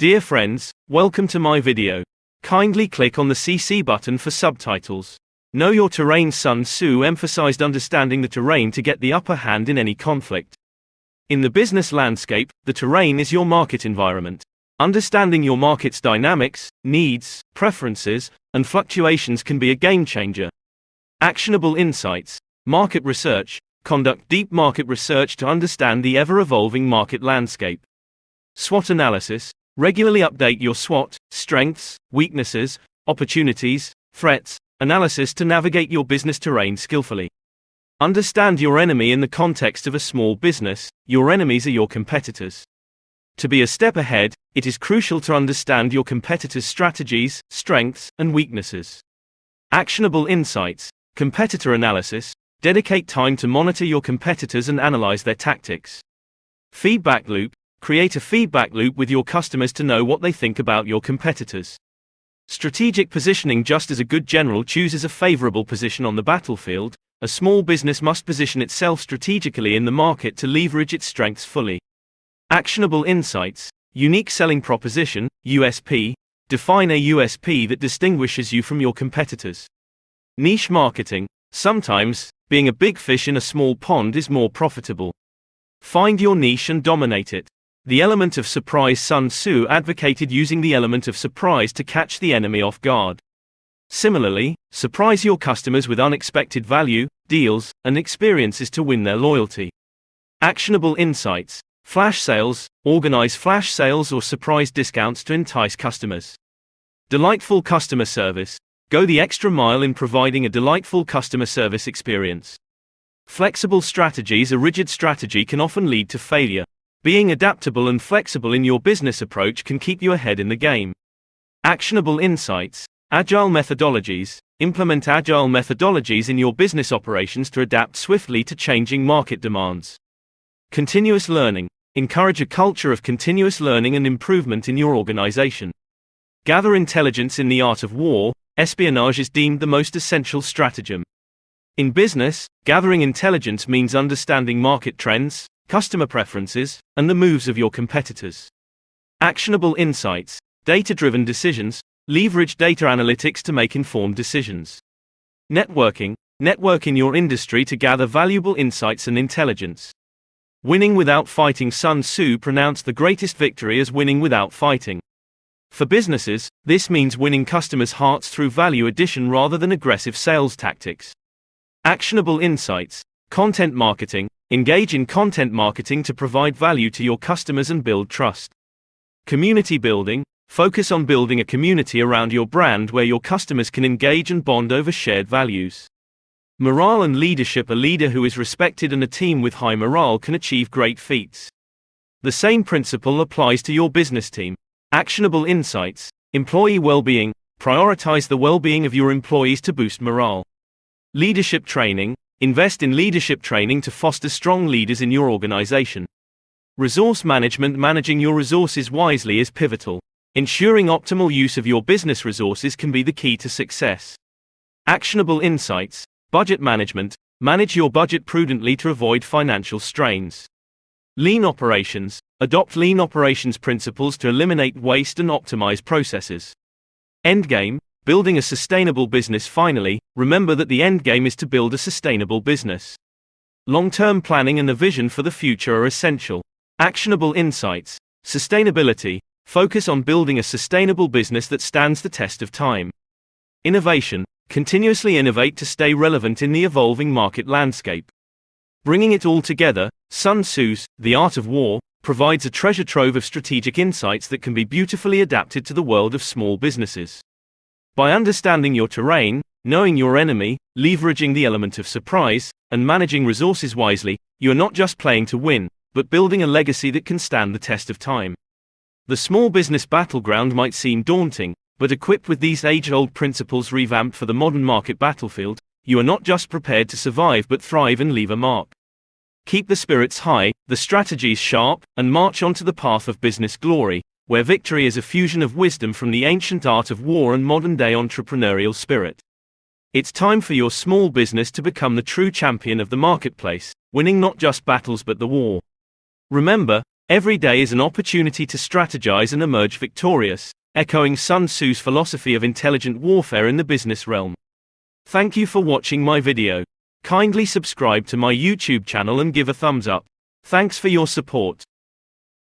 Dear friends, welcome to my video. Kindly click on the CC button for subtitles. Know your terrain. Sun Tzu emphasized understanding the terrain to get the upper hand in any conflict. In the business landscape, the terrain is your market environment. Understanding your market's dynamics, needs, preferences, and fluctuations can be a game changer. Actionable insights. Market research. Conduct deep market research to understand the ever-evolving market landscape. SWOT analysis. Regularly update your SWOT, strengths, weaknesses, opportunities, threats, analysis to navigate your business terrain skillfully. Understand your enemy. In the context of a small business, your enemies are your competitors. To be a step ahead, it is crucial to understand your competitors' strategies, strengths, and weaknesses. Actionable insights. Competitor analysis. Dedicate time to monitor your competitors and analyze their tactics. Feedback loop. Create a feedback loop with your customers to know what they think about your competitors. Strategic positioning. Just as a good general chooses a favorable position on the battlefield, a small business must position itself strategically in the market to leverage its strengths fully. Actionable insights. Unique selling proposition, USP. Define a USP that distinguishes you from your competitors. Niche marketing. Sometimes, being a big fish in a small pond is more profitable. Find your niche and dominate it. The element of surprise. Sun Tzu advocated using the element of surprise to catch the enemy off guard. Similarly, surprise your customers with unexpected value, deals, and experiences to win their loyalty. Actionable insights. Flash sales. Organize flash sales or surprise discounts to entice customers. Delightful customer service. Go the extra mile in providing a delightful customer service experience. Flexible strategies. A rigid strategy can often lead to failure. Being adaptable and flexible in your business approach can keep you ahead in the game. Actionable insights. Agile methodologies. Implement agile methodologies in your business operations to adapt swiftly to changing market demands. Continuous learning. Encourage a culture of continuous learning and improvement in your organization. Gather intelligence. In the art of war, espionage is deemed the most essential stratagem. In business, gathering intelligence means understanding market trends, customer preferences, and the moves of your competitors. Actionable insights. Data-driven decisions. Leverage data analytics to make informed decisions. Networking. Network in your industry to gather valuable insights and intelligence. Winning without fighting. Sun Tzu pronounced the greatest victory as winning without fighting. For businesses, this means winning customers' hearts through value addition rather than aggressive sales tactics. Actionable insights. Content marketing. Engage in content marketing to provide value to your customers and build trust. Community building. Focus on building a community around your brand where your customers can engage and bond over shared values. Morale and leadership. A leader who is respected and a team with high morale can achieve great feats. The same principle applies to your business team. Actionable insights. Employee well-being. Prioritize the well-being of your employees to boost morale. Leadership training. Invest in leadership training to foster strong leaders in your organization. Resource management. Managing your resources wisely is pivotal. Ensuring optimal use of your business resources can be the key to success. Actionable insights. Budget management. Manage your budget prudently to avoid financial strains. Lean operations. Adopt lean operations principles to eliminate waste and optimize processes. Endgame. Building a sustainable business. Finally, remember that the end game is to build a sustainable business. Long-term planning and a vision for the future are essential. Actionable insights. Sustainability. Focus on building a sustainable business that stands the test of time. Innovation. Continuously innovate to stay relevant in the evolving market landscape. Bringing it all together, Sun Tzu's The Art of War provides a treasure trove of strategic insights that can be beautifully adapted to the world of small businesses. By understanding your terrain, knowing your enemy, leveraging the element of surprise, and managing resources wisely, you are not just playing to win, but building a legacy that can stand the test of time. The small business battleground might seem daunting, but equipped with these age-old principles revamped for the modern market battlefield, you are not just prepared to survive but thrive and leave a mark. Keep the spirits high, the strategies sharp, and march onto the path of business glory, where victory is a fusion of wisdom from the ancient art of war and modern-day entrepreneurial spirit. It's time for your small business to become the true champion of the marketplace, winning not just battles but the war. Remember, Every day is an opportunity to strategize and emerge victorious, echoing Sun Tzu's philosophy of intelligent warfare in the business realm. Thank you for watching my video. Kindly subscribe to my YouTube channel and give a thumbs up. Thanks for your support.